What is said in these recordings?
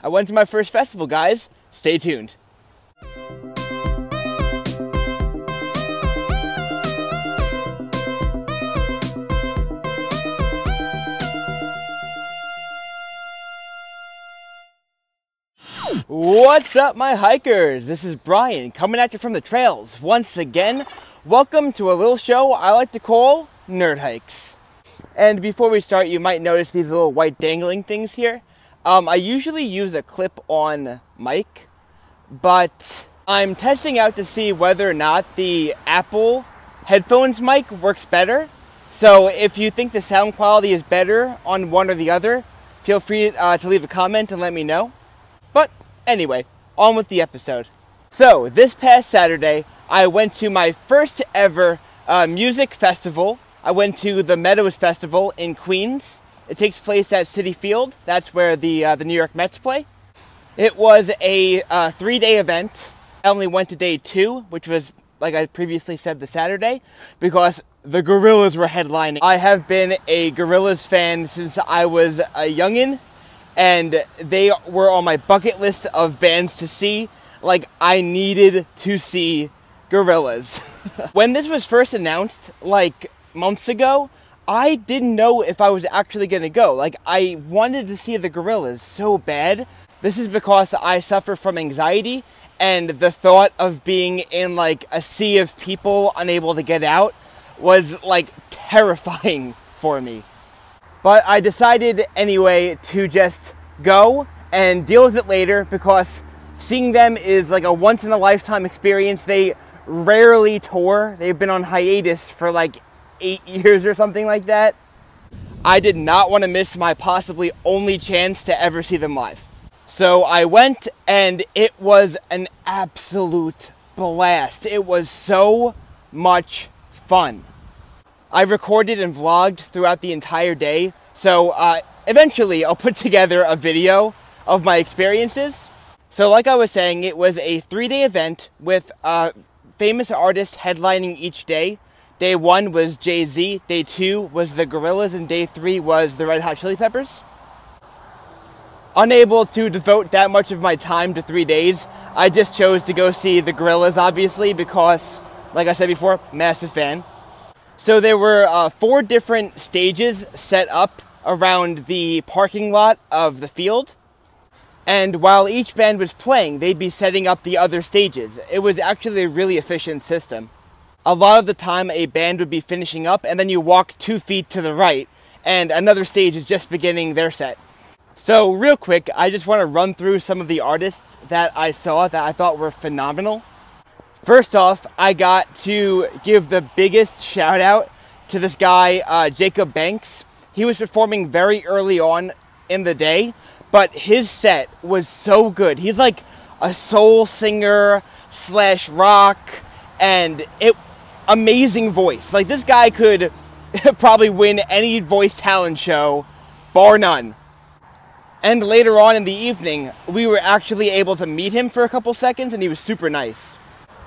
I went to my first festival, guys. Stay tuned. What's up, my hikers? This is Brian coming at you from the trails once again. Welcome to a little show I like to call Nerd Hikes. And before we start, you might notice these little white dangling things here. I usually use a clip-on mic, but I'm testing out to see whether or not the Apple headphones mic works better. So if you think the sound quality is better on one or the other, feel free to leave a comment and let me know. But anyway, on with the episode. So this past Saturday, I went to my first ever music festival. I went to the Meadows Festival in Queens. It takes place at Citi Field. That's where the New York Mets play. It was a 3-day event. I only went to day 2, which was, like I previously said, the Saturday, because the Gorillaz were headlining. I have been a Gorillaz fan since I was a youngin', and they were on my bucket list of bands to see. Like, I needed to see Gorillaz. When this was first announced, like, months ago, I didn't know if I was actually gonna go. Like, I wanted to see the Gorillaz so bad. This is because I suffer from anxiety, and the thought of being in, like, a sea of people unable to get out was, like, terrifying for me. But I decided anyway to just go and deal with it later, because seeing them is like a once-in-a-lifetime experience. They rarely tour. They've been on hiatus for like 8 years or something like that. I did not want to miss my possibly only chance to ever see them live. So I went, and it was an absolute blast. It was so much fun. I recorded and vlogged throughout the entire day, so eventually I'll put together a video of my experiences. So like I was saying, it was a 3-day event with famous artists headlining each day. Day 1 was Jay-Z, day 2 was the Gorillaz, and day 3 was the Red Hot Chili Peppers. Unable to devote that much of my time to 3 days, I just chose to go see the Gorillaz, obviously, because, like I said before, massive fan. So there were 4 different stages set up around the parking lot of the field. And while each band was playing, they'd be setting up the other stages. It was actually a really efficient system. A lot of the time, a band would be finishing up, and then you walk 2 feet to the right, and another stage is just beginning their set. So real quick, I just want to run through some of the artists that I saw that I thought were phenomenal. First off, I got to give the biggest shout out to this guy, Jacob Banks. He was performing very early on in the day, but his set was so good. He's like a soul singer / rock, and amazing voice. Like, this guy could probably win any voice talent show, bar none. And later on in the evening, we were actually able to meet him for a couple seconds, and he was super nice.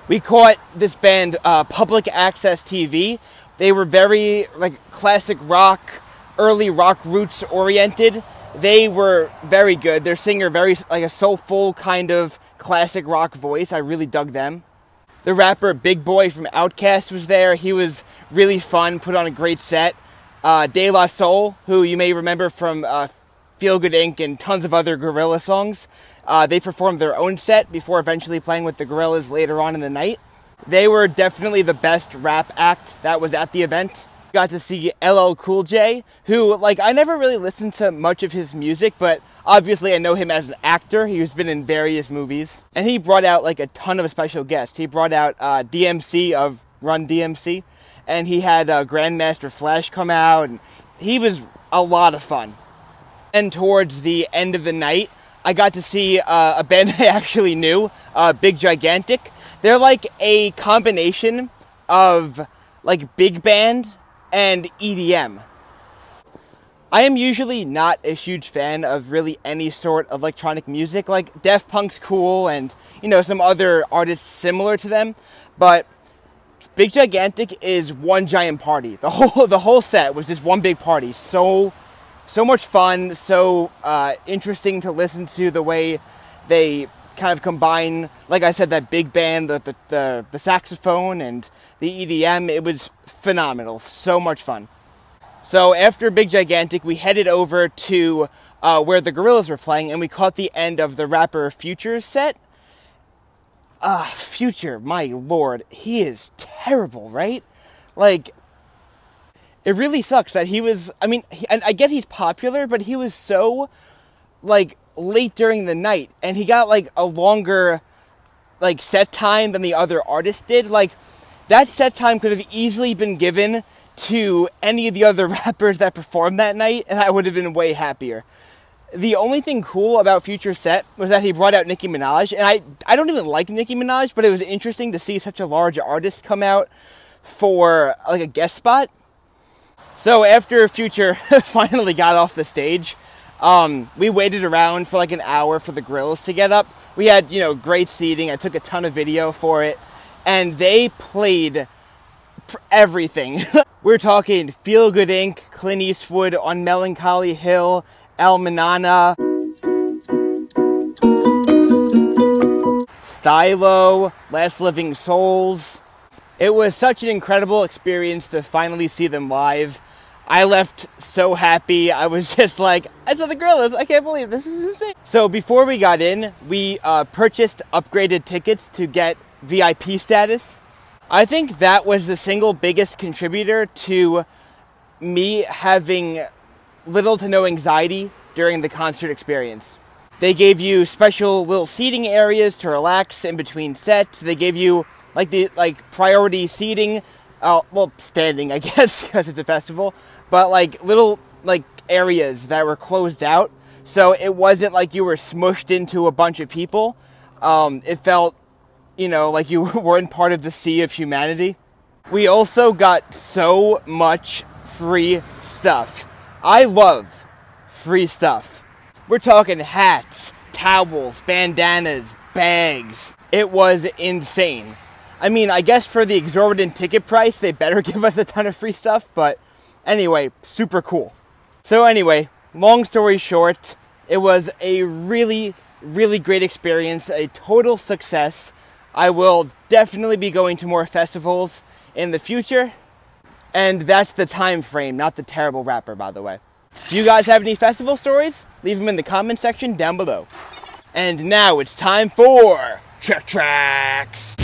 We caught this band, Public Access TV. They were very, like, classic rock, early rock roots oriented. They were very good. Their singer, very, like, a soulful kind of classic rock voice. I really dug them. The rapper Big Boy from Outkast was there. He was really fun, put on a great set. De La Soul, who you may remember from Feel Good Inc. and tons of other Gorillaz songs. They performed their own set before eventually playing with the Gorillaz later on in the night. They were definitely the best rap act that was at the event. Got to see LL Cool J, who, like, I never really listened to much of his music, but obviously I know him as an actor. He's been in various movies. And he brought out, like, a ton of special guests. He brought out DMC of Run DMC, and he had Grandmaster Flash come out, and he was a lot of fun. And towards the end of the night, I got to see a band I actually knew, Big Gigantic. They're like a combination of, like, big band and EDM. I am usually not a huge fan of really any sort of electronic music. Like, Daft Punk's cool, and, you know, some other artists similar to them, but Big Gigantic is one giant party. The whole set was just one big party. So so much fun, so interesting to listen to the way they kind of combine, like I said, that big band, the saxophone and the EDM. It was phenomenal, so much fun. So after Big Gigantic, we headed over to where the Gorillaz were playing, and we caught the end of the rapper Future's set. Future, my lord, he is terrible, right? Like, it really sucks that he was, I mean, and I get he's popular, but he was so, like, late during the night, and he got, like, a longer, like, set time than the other artists did. Like, that set time could have easily been given to any of the other rappers that performed that night, and I would have been way happier. The only thing cool about Future's set was that he brought out Nicki Minaj, and I don't even like Nicki Minaj, but it was interesting to see such a large artist come out for, like, a guest spot. So after Future finally got off the stage, we waited around for like an hour for the Gorillaz to get up. We had, you know, great seating. I took a ton of video for it, and they played everything. We're talking Feel Good Inc., Clint Eastwood, On Melancholy Hill, El Manana, Stylo, Last Living Souls. It was such an incredible experience to finally see them live. I left so happy. I was just like, I saw the Gorillaz. I can't believe this is insane. So before we got in, we purchased upgraded tickets to get VIP status. I think that was the single biggest contributor to me having little to no anxiety during the concert experience. They gave you special little seating areas to relax in between sets. They gave you like priority seating, well, standing, I guess, because it's a festival, but like little like areas that were closed out, so it wasn't like you were smushed into a bunch of people. It felt, you know, like you weren't part of the sea of humanity. We also got so much free stuff. I love free stuff. We're talking hats, towels, bandanas, bags. It was insane. I mean, I guess for the exorbitant ticket price, they better give us a ton of free stuff, but anyway, super cool. So anyway, long story short, it was a really, really great experience, a total success. I will definitely be going to more festivals in the future, and that's the time frame, not the terrible rapper, by the way. Do you guys have any festival stories? Leave them in the comment section down below. And now it's time for Trek Tracks.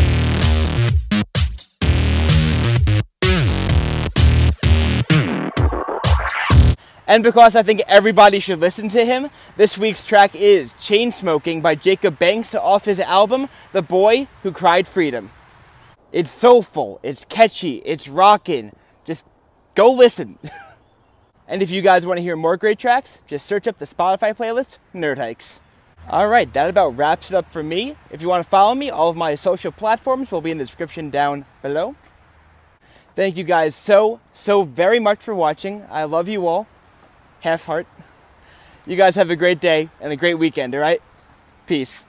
And because I think everybody should listen to him, this week's track is Chainsmoking by Jacob Banks off his album, The Boy Who Cried Freedom. It's soulful, it's catchy, it's rockin'. Just go listen. And if you guys want to hear more great tracks, just search up the Spotify playlist, Nerd Hikes. Alright, that about wraps it up for me. If you want to follow me, all of my social platforms will be in the description down below. Thank you guys so very much for watching. I love you all. Half heart. You guys have a great day and a great weekend, alright? Peace.